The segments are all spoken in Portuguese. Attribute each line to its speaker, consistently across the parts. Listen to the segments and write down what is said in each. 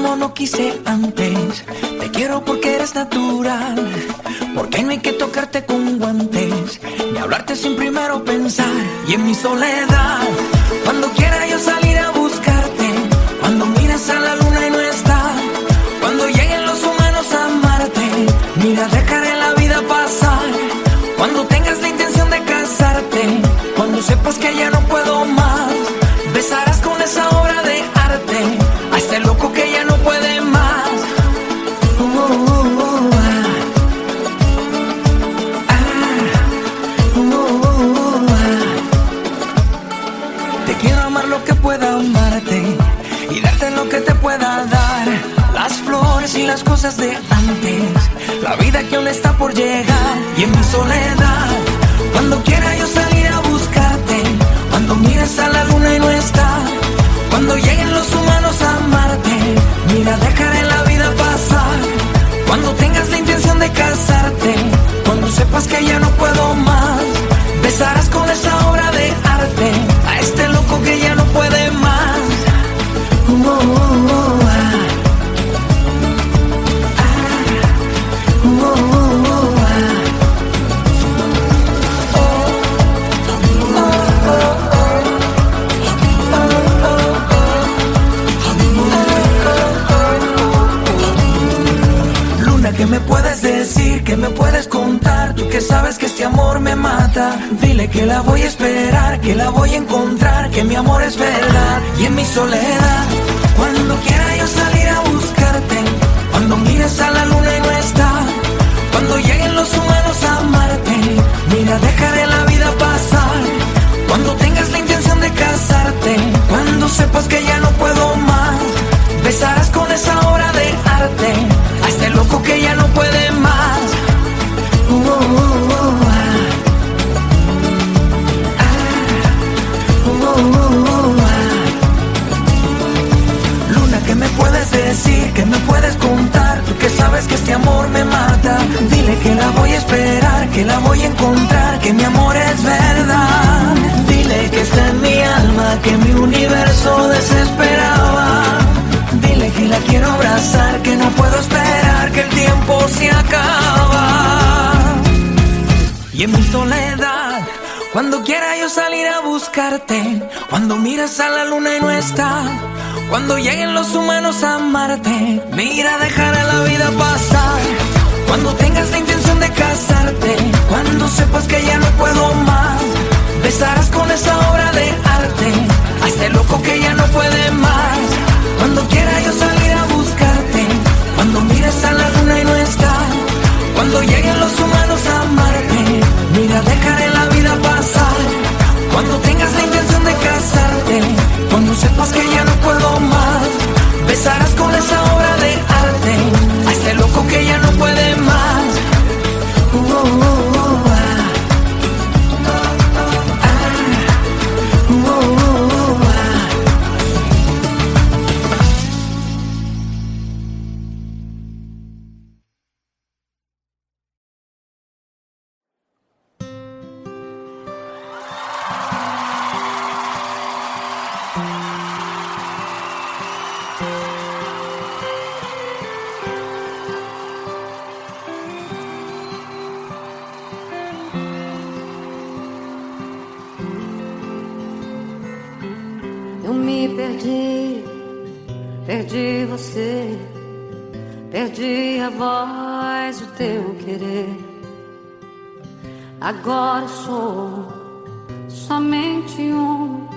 Speaker 1: como no quise antes. Te quiero porque eres natural, porque no hay que tocarte con guantes, ni hablarte sin primero pensar. Y en mi soledad, cuando quiera yo salir a buscarte, cuando mires a la luna y no está, cuando lleguen los humanos a amarte, mira, dejaré la vida pasar. Cuando tengas la intención de casarte, cuando sepas que ya no puedo más, besarás con esa obra de arte a este loco que ya no puede más. Te quiero amar lo que pueda amarte y darte lo que te pueda dar, las flores y las cosas de antes, la vida que aún está por llegar. Y en mi soledad, cuando quiera yo salir a buscarte, cuando mires a la luna y no está, cuando lleguen los humanos a amarte, mira, dejaré la vida pasar. Cuando tengas la intención de casarte, cuando sepas que ya no puedo más, besarás con esa obra de arte a este loco que ya no puede más. ¿Qué me puedes decir? ¿Qué me puedes contar? Tú que sabes que este amor me mata. Dile que la voy a esperar, que la voy a encontrar, que mi amor es verdad. Y en mi soledad, cuando quiera yo salir a buscarte, cuando mires a la luna y no está, cuando lleguen los humanos a amarte, mira, dejaré la vida pasar. Cuando tengas la intención de casarte, cuando sepas que ya no puedo más, besarás con esa obra de arte a este loco que ya no puede más. Luna, ¿qué me puedes decir? ¿Qué me puedes contar? Tú que sabes que este amor me mata. Dile que la voy a esperar, que la voy a encontrar, que mi amor es verdad. Dile que está en mi alma, que mi universo desesperaba. Dile que la quiero abrazar, que no puedo esperar, que el tiempo se acaba. Y en mi soledad, cuando quiera yo salir a buscarte, cuando miras a la luna y no está, cuando lleguen los humanos a amarte, mira, dejaré la vida pasar. Cuando tengas la intención de casarte, cuando sepas que ya no puedo más, besarás con esa obra de arte a este loco que ya no puede más. Cuando quiera yo salir a buscarte, cuando mires a la luna y no está, cuando lleguen los humanos a amarte, mira, dejaré la vida pasar. Cuando tengas la intención de casarte, cuando sepas que ya no puedo más, besarás con esa obra de arte a este loco que ya no puede más.
Speaker 2: Eu me perdi, perdi você, perdi a voz, o teu querer. Agora sou somente um,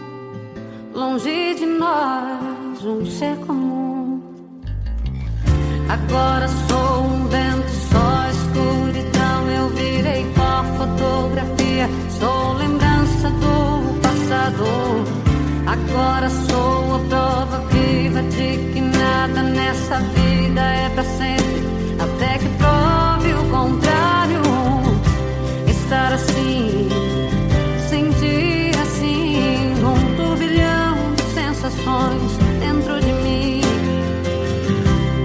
Speaker 2: longe de nós, um ser comum. Agora sou um vento, só escuridão. Eu virei pó, fotografia, sou lembrança do passado. Agora sou a prova viva de que nada nessa vida é pra sempre, até que prove o contrário. Estar assim, sentir assim, um turbilhão de sensações dentro de mim.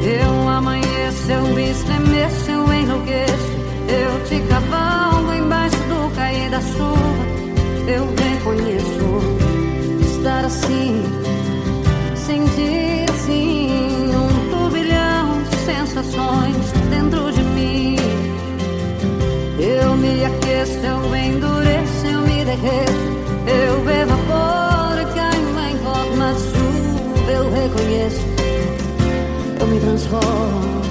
Speaker 2: Eu amanheço, eu me estremeço, transforma.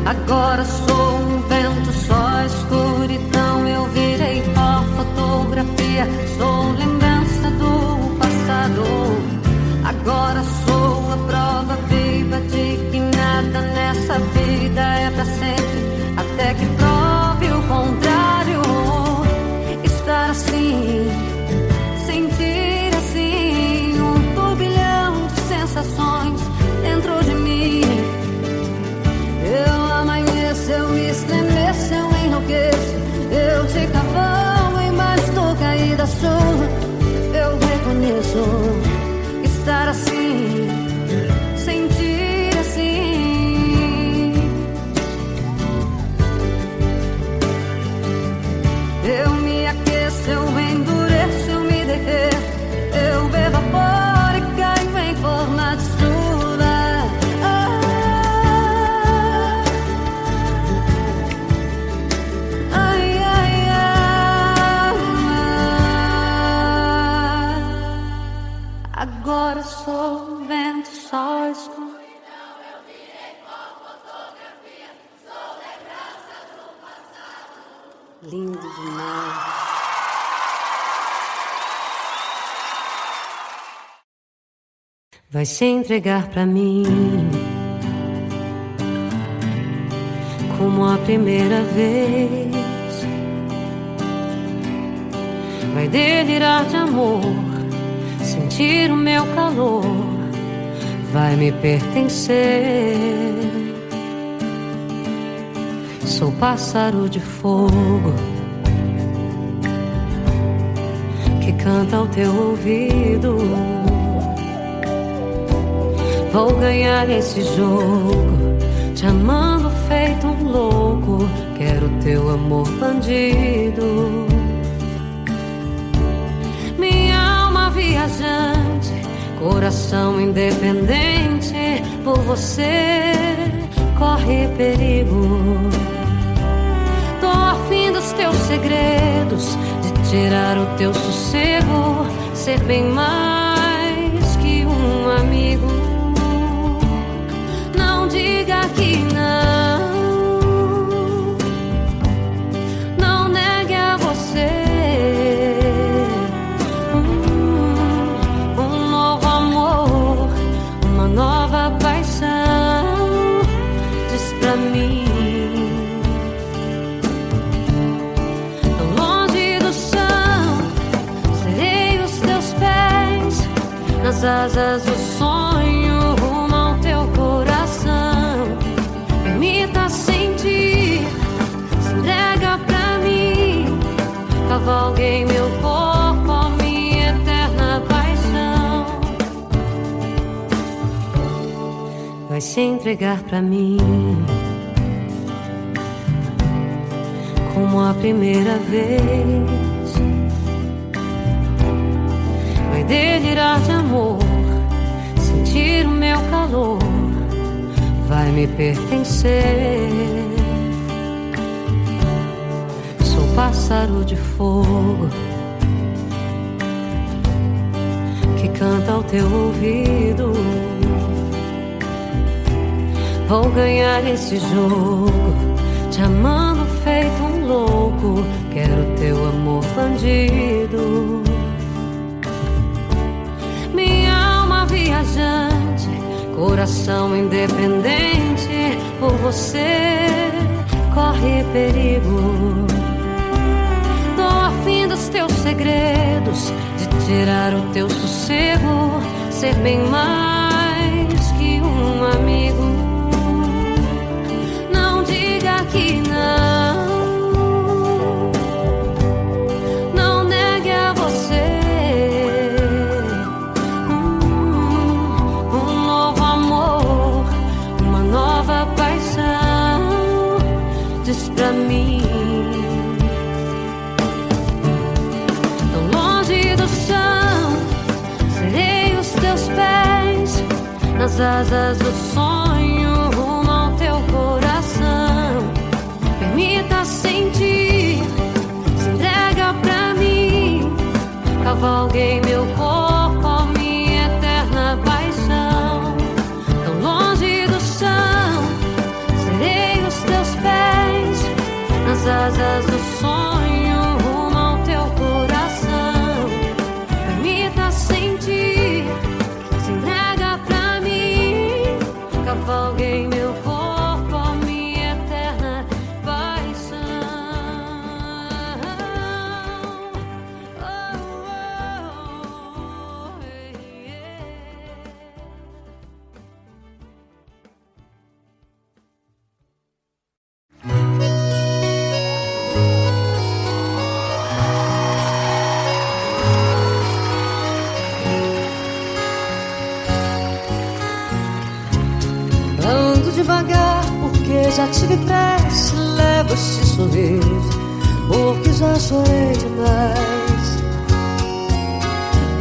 Speaker 2: Agora sou um vento, só escuridão. Eu virei pó, fotografia, sou lembrança do passado. Agora sou a prova viva de que nada nessa vida é pra sempre, até que prove o contrário. Estar assim, sentir assim, um turbilhão de sensações dentro de mim. Eu amanheço, eu me estremeço, eu enlouqueço. Eu te cavalo, embaixo do cair da chuva. Eu reconheço estar assim, sentir assim. Eu me aqueço, eu endureço, eu me derreto. Eu evaporo e caio em forma de chuva. Agora sou vento, só escuro.
Speaker 3: Eu virei pó, fotografia, sou lembrança do passado.
Speaker 2: Lindo demais. Vai se entregar pra mim como a primeira vez. Vai delirar de amor, sentir o meu calor, vai me pertencer. Sou pássaro de fogo que canta ao teu ouvido. Vou ganhar esse jogo, te amando feito um louco. Quero teu amor bandido. Viajante, coração independente, por você corre perigo. Tô afim dos teus segredos, de tirar o teu sossego, ser bem mais que um amigo. Não diga que não, não negue a você. Nova paixão, diz pra mim. Tão longe do chão, serei os teus pés, nas asas do sonho, rumo ao teu coração. Permita sentir, se entrega pra mim. Cavalguei meu corpo, a minha eterna paixão. Vai se entregar pra mim como a primeira vez. Vai delirar de amor, sentir o meu calor, vai me pertencer. Sou pássaro de fogo que canta ao teu ouvido. Vou ganhar esse jogo, te amando feito um louco. Quero teu amor bandido. Minha alma viajante, coração independente, por você corre perigo. Tô afim dos teus segredos, de tirar o teu sossego, ser bem mais que um amigo. Que não, não negue a você. asas do sonho rumo ao teu coração. Permita sentir, se entrega pra mim. Cavalguei meu corpo, ó minha eterna paixão. Tão longe do chão, serei os teus pés. Nas asas do sonho rumo ao teu coração. Permita sentir, se entrega pra mim. Cavalguei meu corpo, ó minha eterna paixão. Ando devagar porque já tive pressa. Levo este sorriso porque já chorei demais.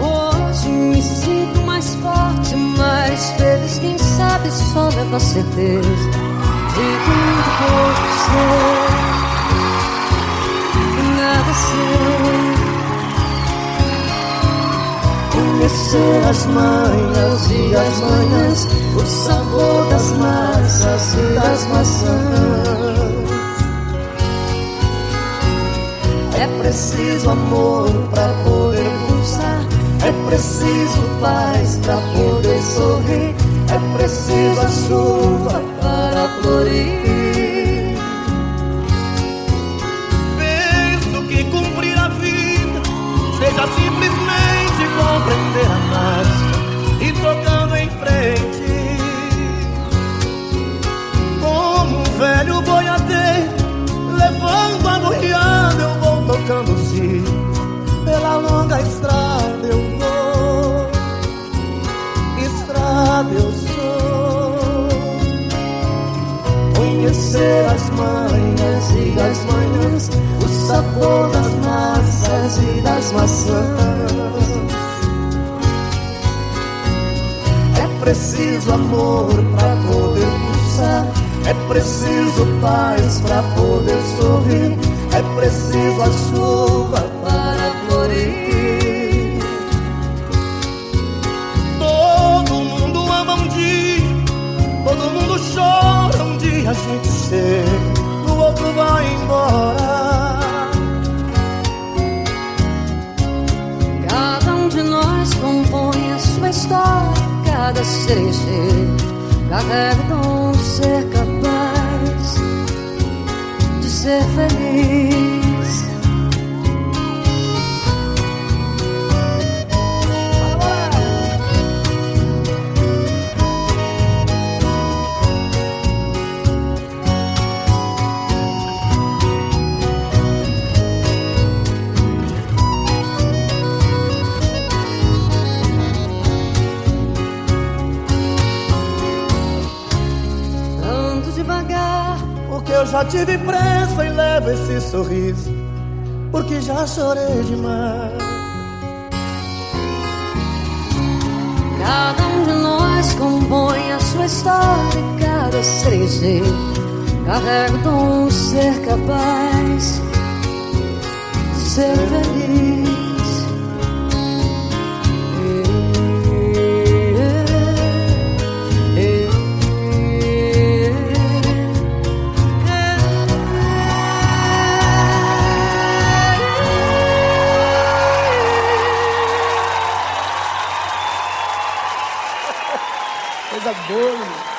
Speaker 2: Hoje me sinto mais forte, mais feliz. Quem sabe só leva a certeza de que muito pouco sei e nada sei. Conhecer as manhas e as manhãs, o sabor das massas e das maçãs. É preciso amor pra poder pulsar, é preciso paz pra poder sorrir, é preciso a chuva para florir.
Speaker 4: Penso que cumprir a vida seja simplesmente compreender a marcha e tocando em frente. Como um velho boiadeiro levando a boiada, eu vou tocando sim. Pela longa estrada eu vou, estrada eu sou. Conhecer as manhas e as manhãs, o sabor das massas e das maçãs. É preciso amor pra poder pulsar, é preciso paz pra poder sorrir, é preciso a chuva para florir. Todo mundo ama um dia, todo mundo chora um dia. A gente chega, o outro vai embora.
Speaker 2: Cada um de nós compõe a sua história. Cada ser encheio carrega o dom de ser capaz de ser feliz.
Speaker 4: Porque eu já tive pressa e levo esse sorriso, porque já chorei demais.
Speaker 2: Cada um de nós compõe a sua história. Cada ser encheio carrega o dom de ser capaz de ser feliz.
Speaker 4: Coisa boa.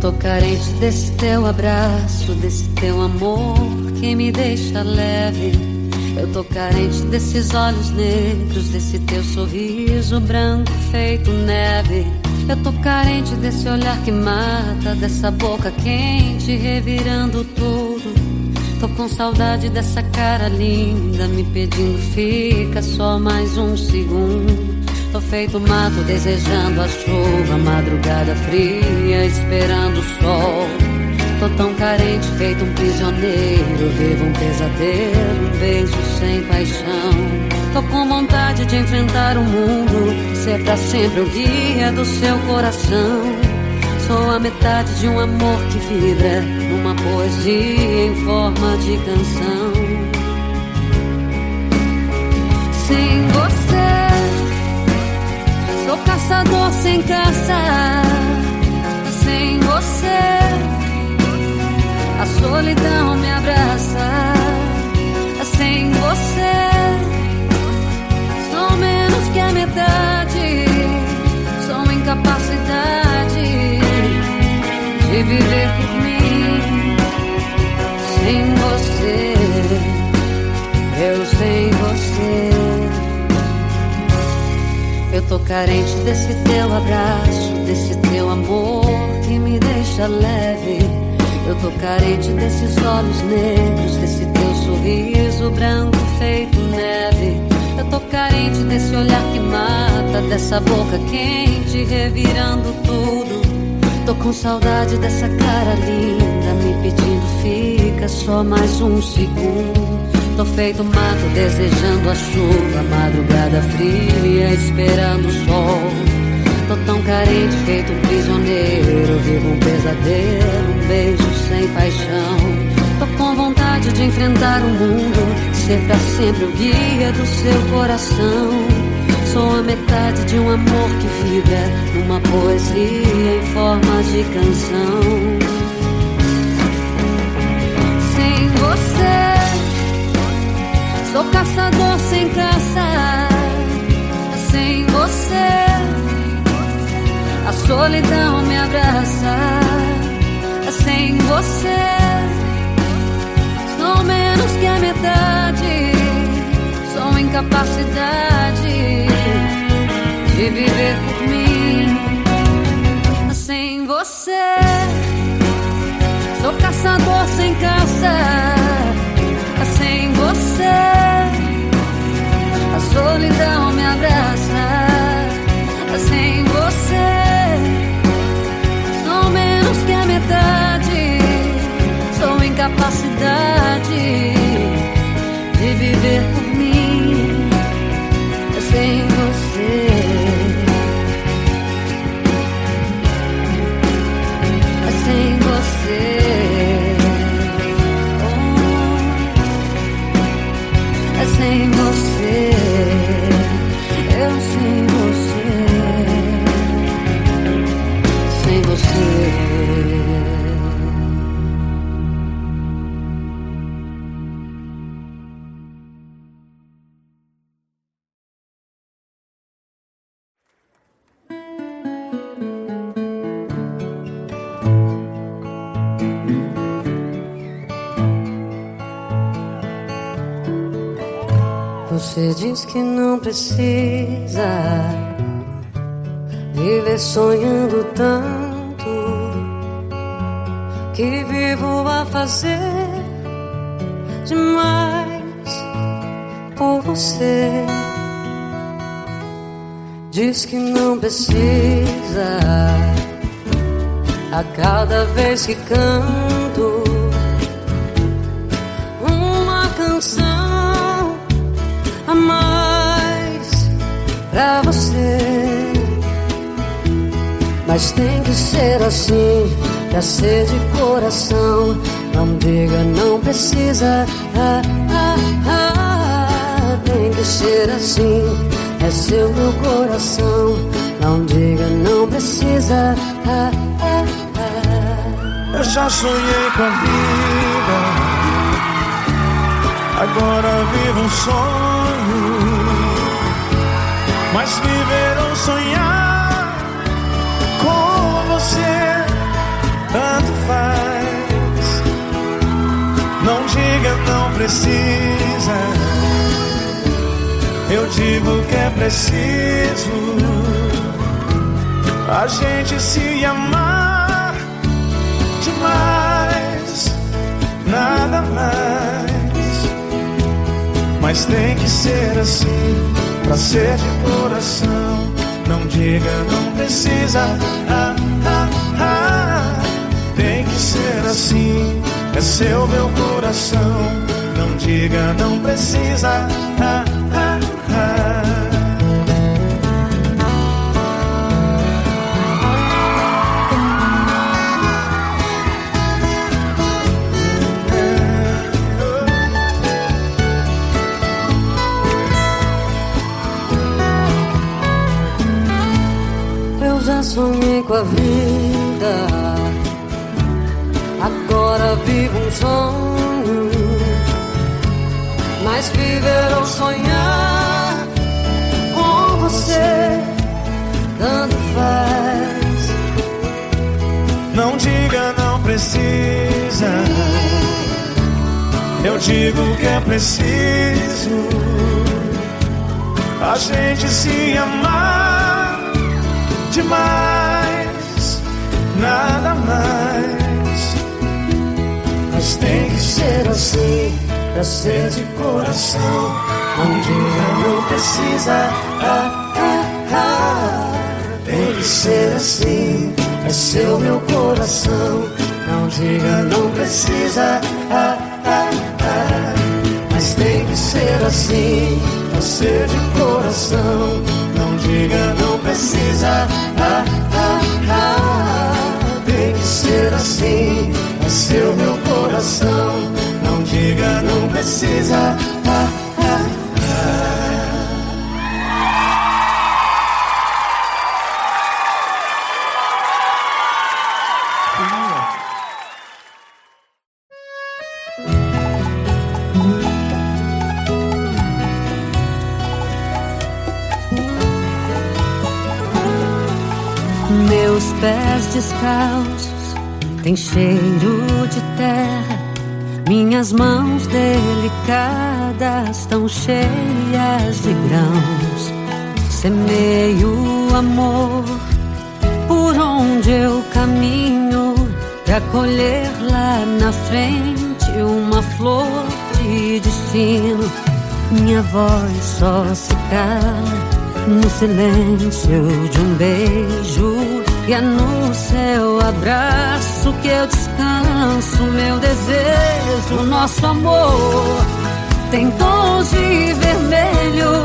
Speaker 2: tô carente desse teu abraço, desse teu amor que me deixa leve. Eu tô carente desses olhos negros, desse teu sorriso branco feito neve. Eu tô carente desse olhar que mata, dessa boca quente revirando tudo. Tô com saudade dessa cara linda me pedindo fica só mais um segundo. Tô feito mato desejando a chuva, madrugada fria esperando o sol. Tô tão carente feito um prisioneiro, vivo um pesadelo, um beijo sem paixão. Tô com vontade de enfrentar o mundo, ser pra sempre o guia do seu coração. Sou a metade de um amor que vibra numa poesia em forma de canção. Sem você, sou caçador sem caça. Sem você, a solidão me abraça. Sem você, sou menos que a metade. Sou incapacidade de viver por mim. Sem você, eu sem você. Eu tô carente desse teu abraço, desse teu amor que me deixa leve. Eu tô carente desses olhos negros, desse teu sorriso branco feito neve. Eu tô carente desse olhar que mata, dessa boca quente revirando tudo. Tô com saudade dessa cara linda me pedindo fica só mais um segundo. Tô feito mato desejando a chuva, madrugada fria esperando o sol. Tô tão carente feito um prisioneiro, vivo um pesadelo, um beijo sem paixão. Tô com vontade de enfrentar o mundo, ser pra sempre o guia do seu coração. Sou a metade de um amor que vibra numa poesia em forma de canção. Sem você, sou caçador sem caça. Sem você, a solidão me abraça. Sem você, sou menos que a metade. Sou incapacidade de viver por mim. Sem você, sou caçador sem caça. Sem você, a solidão me abraça. Sem você, sou menos que a metade. Sou incapacidade de viver por mim. Sem você, sem você. Sem você, eu sem você. Sem você. Você diz que não precisa viver sonhando tanto, que vivo a fazer demais por você. Diz que não precisa a cada vez que canto uma canção a mais pra você. Mas tem que ser assim, pra ser de coração. Não diga não precisa, tem que ser assim, é seu meu coração. Não diga não precisa,
Speaker 4: Eu já sonhei com a vida, agora vivo um sonho. Mas viver ou sonhar com você diga não precisa, eu digo que é preciso a gente se amar demais, nada mais. Mas tem que ser assim, pra ser de coração. Não diga não precisa, tem que ser assim, é seu meu coração. Não diga não precisa,
Speaker 2: Eu já sonhei com a vida, agora vivo um sonho. Mas viver ou sonhar com você, tanto faz.
Speaker 4: não diga não precisa, eu digo que é preciso a gente se amar demais, nada mais. Mas tem que ser assim, pra ser de coração. Não diga não precisa, tem que ser assim, é seu meu coração. Não diga não precisa, mas tem que ser assim, pra ser de coração. Não diga não precisa, tem que ser assim, é seu meu coração. Não diga não precisa,
Speaker 2: Meus pés descalços têm cheiro de terra, minhas mãos delicadas tão cheias de grãos. Semeio amor por onde eu caminho, pra colher lá na frente uma flor de destino. Minha voz só se cala no silêncio de um beijo, e é no seu abraço que eu descanso meu desejo. Nosso amor tem tons de vermelho,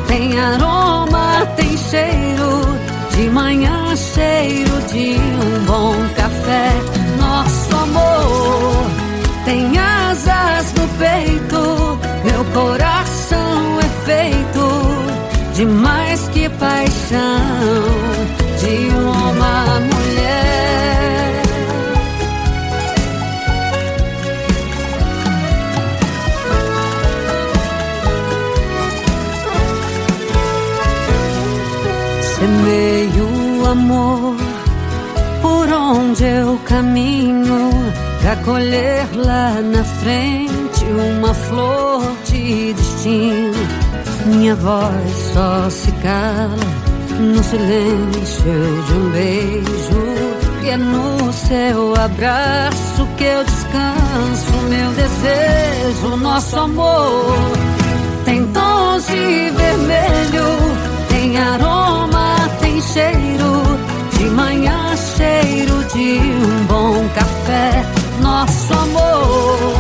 Speaker 2: tem aroma, tem cheiro, de manhã cheiro de um bom café. Nosso amor tem asas no peito, meu coração é feito de mais que paixão, de uma mulher. Semeio amor por onde eu caminho, pra colher lá na frente uma flor de destino. Minha voz só se cala no silêncio de um beijo, e é no seu abraço que eu descanso meu desejo. Nosso amor tem tons de vermelho, tem aroma, tem cheiro, de manhã cheiro de um bom café. Nosso amor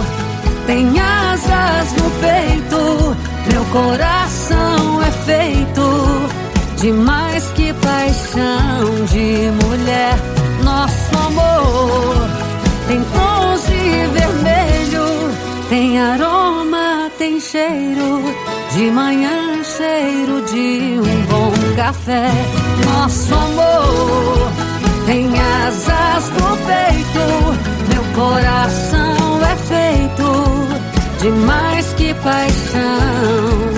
Speaker 2: tem asas no peito, meu coração é feito de mais que paixão, de mulher. Nosso amor tem tons de vermelho, tem aroma, tem cheiro, de manhã cheiro de um bom café. Nosso amor tem asas no peito, meu coração é feito de mais que paixão,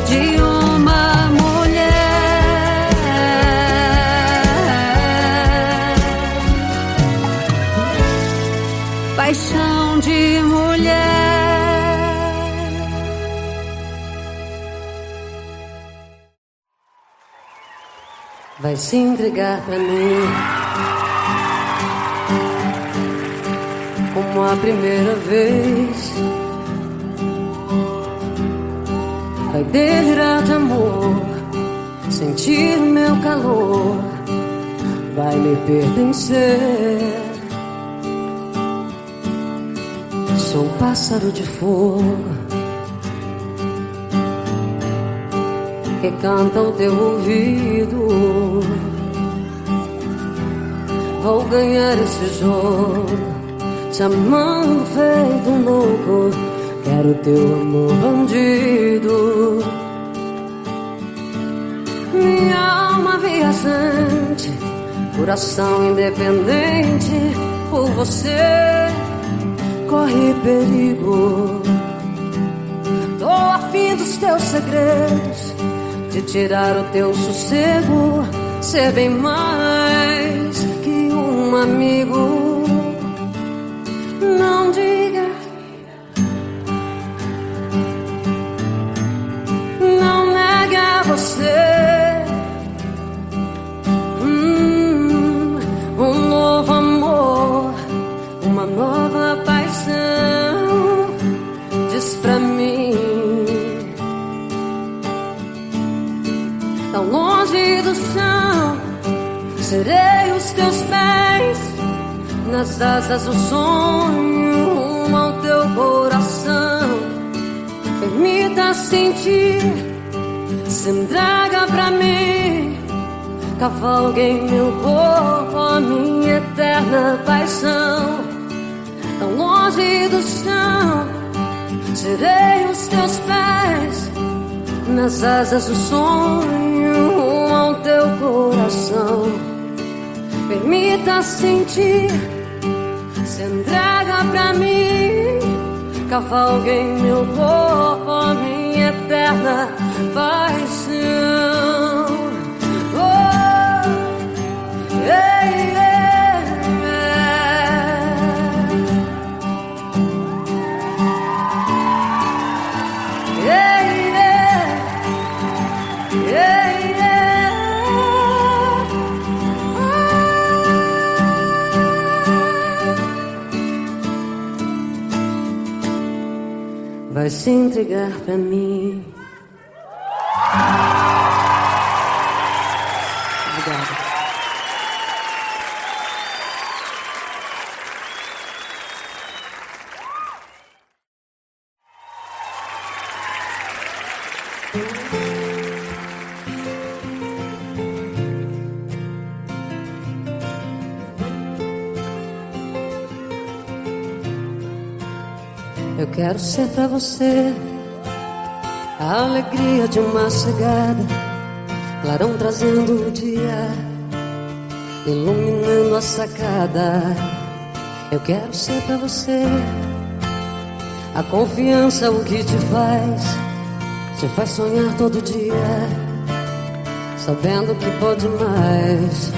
Speaker 2: de uma mulher. Paixão de mulher. vai se entregar pra mim como a primeira vez. Vai delirar de amor, sentir o meu calor, vai me pertencer. Sou pássaro de fogo que canta ao teu ouvido. Vou ganhar esse jogo, te amando feito um louco. Quero teu amor bandido. Minha alma viajante, coração independente, por você corre perigo. Tô afim dos teus segredos, de tirar o teu sossego, ser bem mais que um amigo. Não diga, não negue a você um novo amor, uma nova paixão. Diz pra mim, tão longe do chão, serei os teus pés, nas asas do sonho, rumo ao teu coração. Permita sentir, se entrega pra mim, cavalgue em meu corpo a minha eterna paixão. Tão longe do chão, serei os teus pés, nas asas do sonho, rumo ao teu coração. Permita sentir, se entrega pra mim, cavalgue em meu corpo a minha eterna paixão. Oh, yeah, yeah, yeah. Yeah, yeah. Yeah, yeah. Vai se entregar pra mim. Obrigada. Eu quero ser pra você a alegria de uma chegada, clarão trazendo o dia, iluminando a sacada. Eu quero ser pra você a confiança, o que te faz sonhar todo dia, sabendo que pode mais.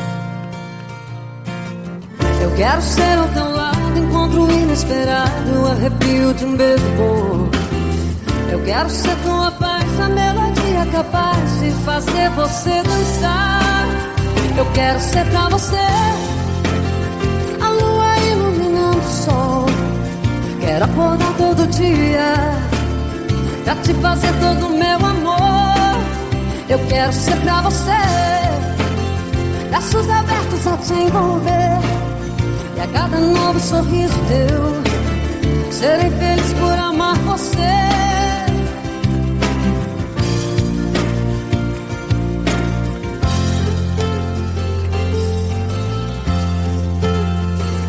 Speaker 2: Eu quero ser ao teu lado, encontro inesperado, arrepio de um beijo bom. Eu quero ser tua paz, a melodia capaz de fazer você dançar. Eu quero ser pra você a lua iluminando o sol. Quero acordar todo dia pra te fazer todo o meu amor. Eu quero ser pra você braços abertos a te envolver, e a cada novo sorriso teu serei feliz por amar você.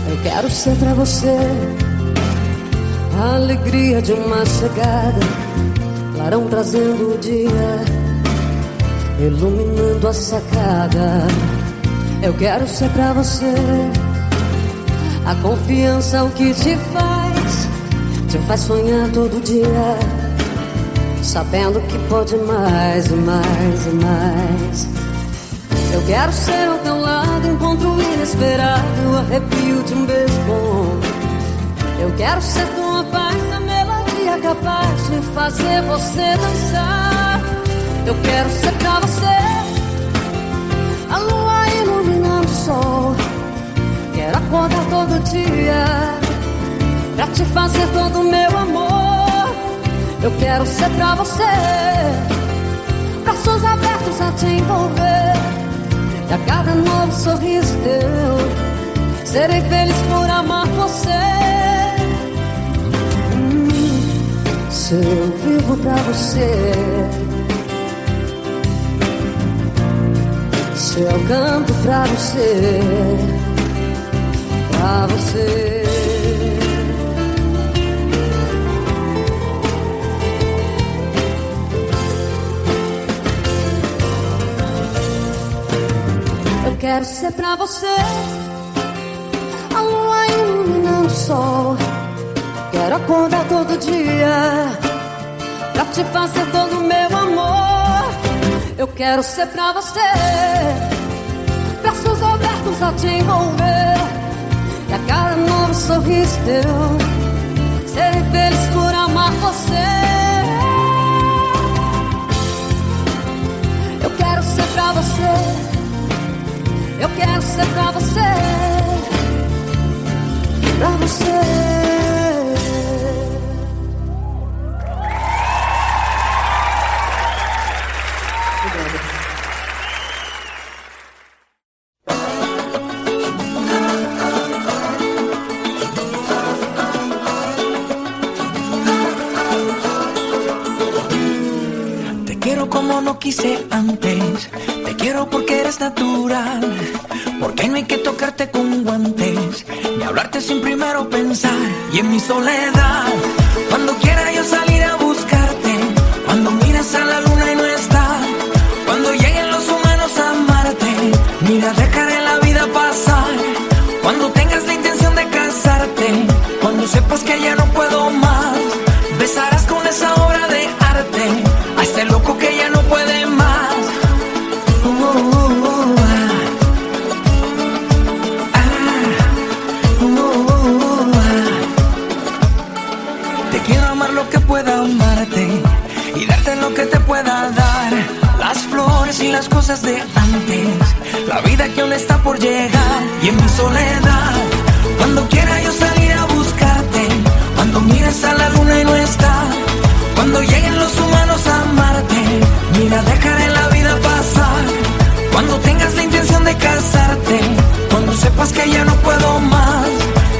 Speaker 2: Eu quero ser pra você a alegria de uma chegada, clarão trazendo o dia, iluminando a sacada. Eu quero ser pra você a confiança, o que te faz sonhar todo dia, sabendo que pode mais e mais e mais. Eu quero ser ao teu lado, encontro inesperado, arrepio de um beijo bom. Eu quero ser tua paz, a melodia capaz de fazer você dançar. Eu quero ser pra você a lua sol. Quero acordar todo dia pra te fazer todo o meu amor. Eu quero ser pra você, braços abertos a te envolver. E a cada novo sorriso teu, serei feliz por amar você. Se eu vivo pra você, se eu canto pra você, pra você. Eu quero ser pra você a lua iluminando o sol. Quero acordar todo dia pra te fazer todo o meu amor. Eu quero ser pra você, braços abertos a te envolver. E a cada novo sorriso teu, serei feliz por amar você. Eu quero ser pra você, eu quero ser pra você, pra você.
Speaker 1: Te quiero como no quise antes, te quiero porque eres natural, porque no hay que tocarte con guantes, ni hablarte sin primero pensar. Y en mi soledad, cuando quiera yo salir a buscarte, cuando miras a la luna y no está, cuando lleguen los humanos a amarte, mira, dejaré la vida pasar. Cuando tengas la intención de casarte, cuando sepas que ya no puedo más, besarás con esa obra de arte a este loco que ya no puede más. Te quiero amar lo que pueda amarte y darte lo que te pueda dar, las flores y las cosas de antes, la vida que aún está por llegar. Y en mi soledad, cuando quiera yo salir a buscarte, cuando mires a la luna y no está, cuando lleguen los humanos a amarte, mira, dejaré la vida pasar. Cuando tengas la intención de casarte, cuando sepas que ya no puedo más,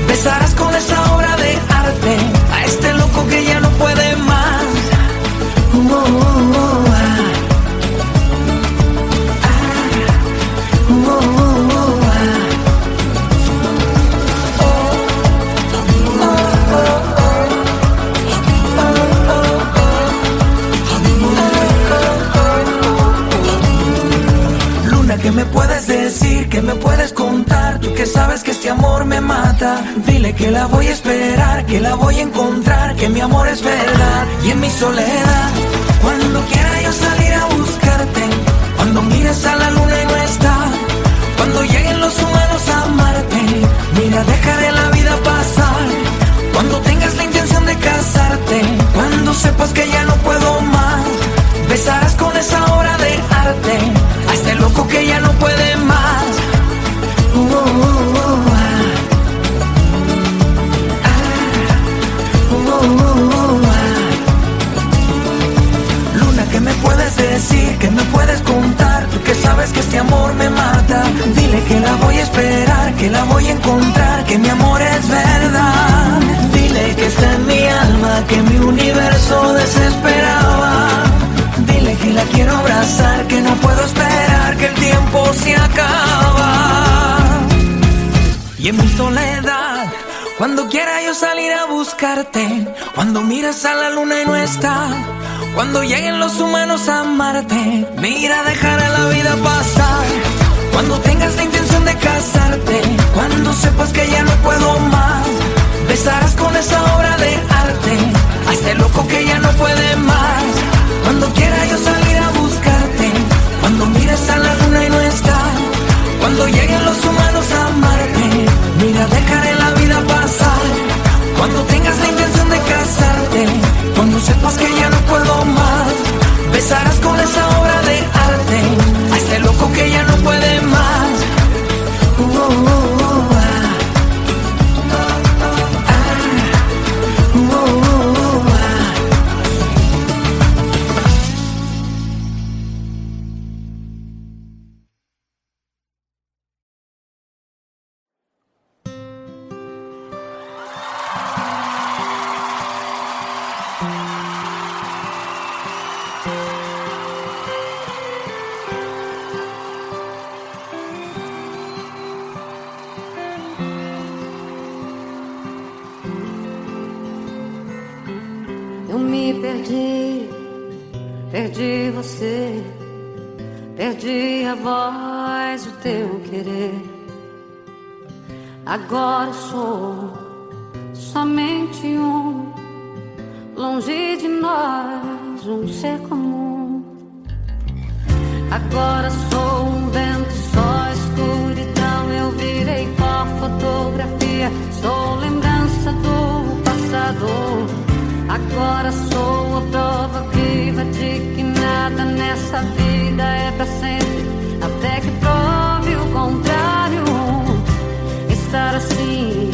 Speaker 1: besarás con esa obra de arte a este loco que ya no puede más. ¿Qué me puedes decir? ¿Qué me puedes contar? Tú que sabes que este amor me mata. Dile que la voy a esperar, que la voy a encontrar, que mi amor es verdad. Y en mi soledad, cuando quiera yo salir a buscarte, cuando mires a la luna y no está, cuando lleguen los humanos a amarte, mira, dejaré la vida pasar. Cuando tengas la intención de casarte, cuando sepas que ya no puedo más, besarás con esa obra de arte a este loco que ya no puede más. Luna, ¿qué me puedes decir? ¿Qué me puedes contar? Tú que sabes que este amor me mata. Dile que la voy a esperar, que la voy a encontrar, que mi amor es verdad. Dile que está en mi alma, que mi universo desesperaba. Dile que la quiero abrazar, que no puedo esperar, que el tiempo se acaba. Y en mi soledad, cuando quiera yo salir a buscarte, cuando miras a la luna y no está, cuando lleguen los humanos a amarte, mira, dejará la vida pasar. Cuando tengas la intención de casarte, cuando sepas que ya no puedo más, besarás con esa obra de arte a este loco que ya no puede más. Cuando quiera yo salir a buscarte, cuando mires a la luna y no está, cuando lleguen los humanos a amarte, mira, dejaré la vida pasar. Cuando tengas la intención de casarte, cuando sepas que ya no puedo más, besarás con esa obra de arte a este loco que ya no puede más.
Speaker 2: Eu me perdi, perdi você, perdi a voz, o teu querer. Agora sou somente um, longe de nós, um ser comum. Agora sou um vento, só escuridão. Eu virei pó, fotografia, sou lembrança do passado. Agora sou a prova viva de que nada nessa vida é pra sempre, até que prove o contrário. Estar assim,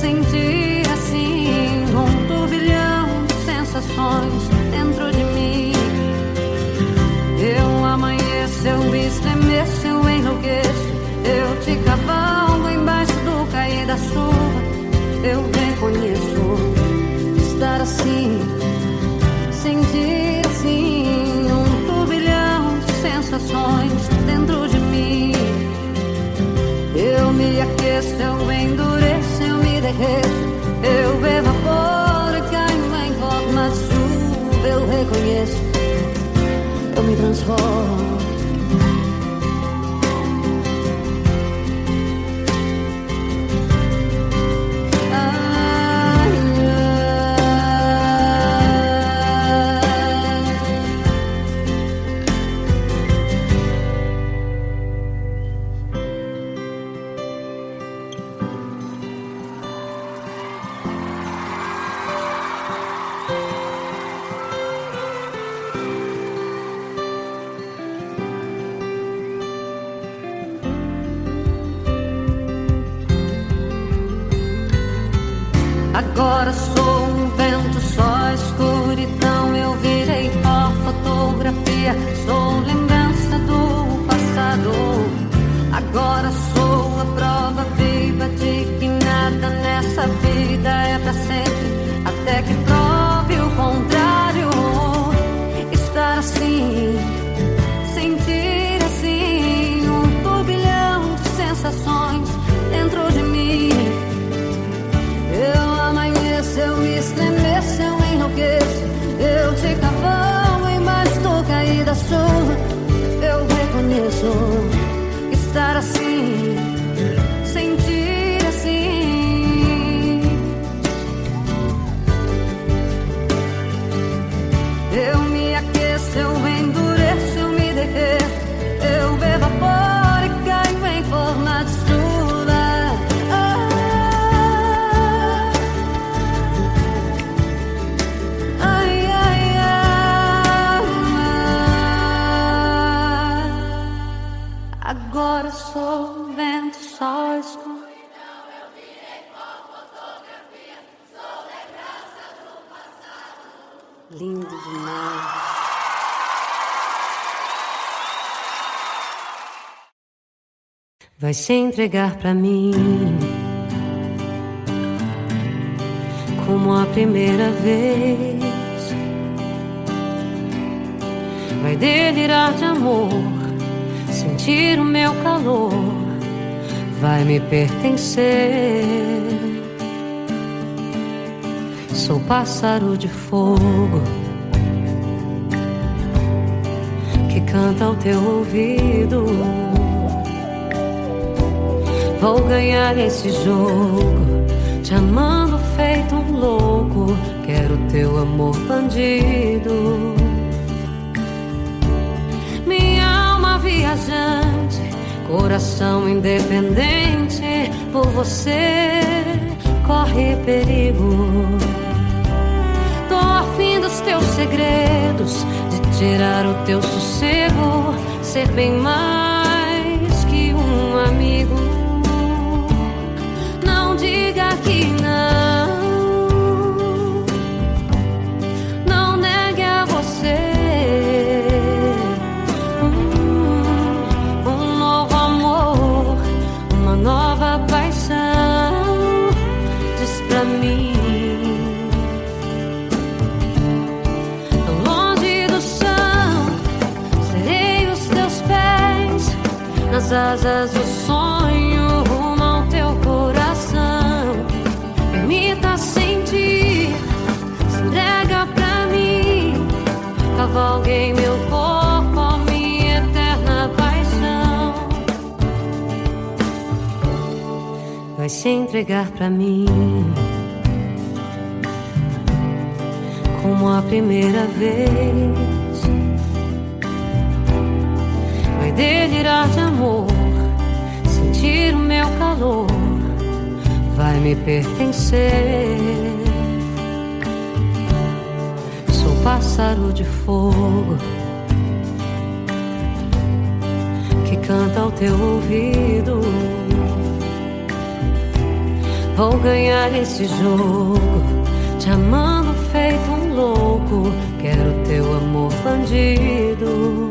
Speaker 2: sentir assim, um turbilhão de sensações dentro de mim. Eu amanheço, eu me estremeço, eu enlouqueço, eu te cavalgo embaixo do cair da chuva. Eu reconheço estar assim, sentir assim, um turbilhão de sensações dentro de mim. Eu me aqueço, eu endureço, eu me derreto, eu evaporo e caio em forma de chuva. Eu reconheço, eu me transformo. Agora sou um vento, só escuridão. Eu virei pó, fotografia, sou lembrança do passado. Agora sou a prova viva de que nada nessa vida é pra sempre, até que prove o contrário. Estar assim, sentir assim, um turbilhão de sensações dentro de mim. Eu amanheço, eu me estremeço, eu enlouqueço, eu te cavalgo embaixo do cair da chuva. Eu reconheço estar assim, sentir assim. Eu me aqueço, eu endureço, eu me derreto, eu evaporo e caio em forma de chuva. Agora sou vento, só escuro.
Speaker 3: Eu virei pó, fotografia, sou lembrança do passado.
Speaker 2: Lindo demais. Vai se entregar pra mim como a primeira vez. Vai delirar de amor, sentir o meu calor, vai me pertencer. Sou pássaro de fogo que canta ao teu ouvido. Vou ganhar esse jogo, te amando feito um louco. Quero teu amor bandido. Viajante, coração independente, por você corre perigo. Tô afim dos teus segredos, de tirar o teu sossego, ser bem mais que um amigo. Não diga que não, não negue a você. Nova paixão, diz pra mim. Tão longe do chão, serei os teus pés, nas asas do sonho, rumo ao teu coração. Permita sentir, se entrega cavalgue em meu corpo a minha eterna paixão. Vai se entregar pra mim como a primeira vez. Vai delirar de amor, sentir o meu calor, vai me pertencer. Sou pássaro de fogo que canta ao teu ouvido. Vou ganhar esse jogo, te amando feito um louco. Quero teu amor bandido.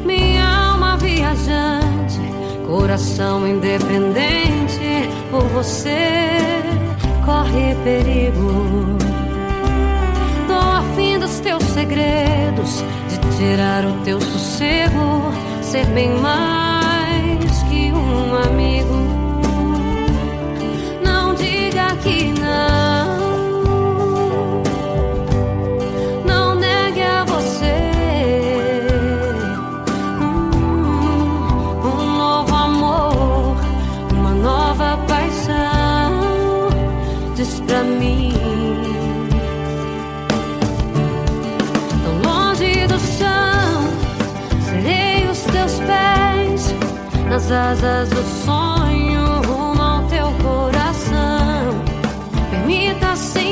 Speaker 2: Minha alma viajante, coração independente, por você corre perigo. Tô afim dos teus segredos, de tirar o teu sossego, ser bem mais que um amigo. Não diga que não, não negue a você um novo amor, uma nova paixão. Diz pra mim, tão longe do chão, serei os teus pés, nas asas do sonho, rumo ao teu coração. Permita-se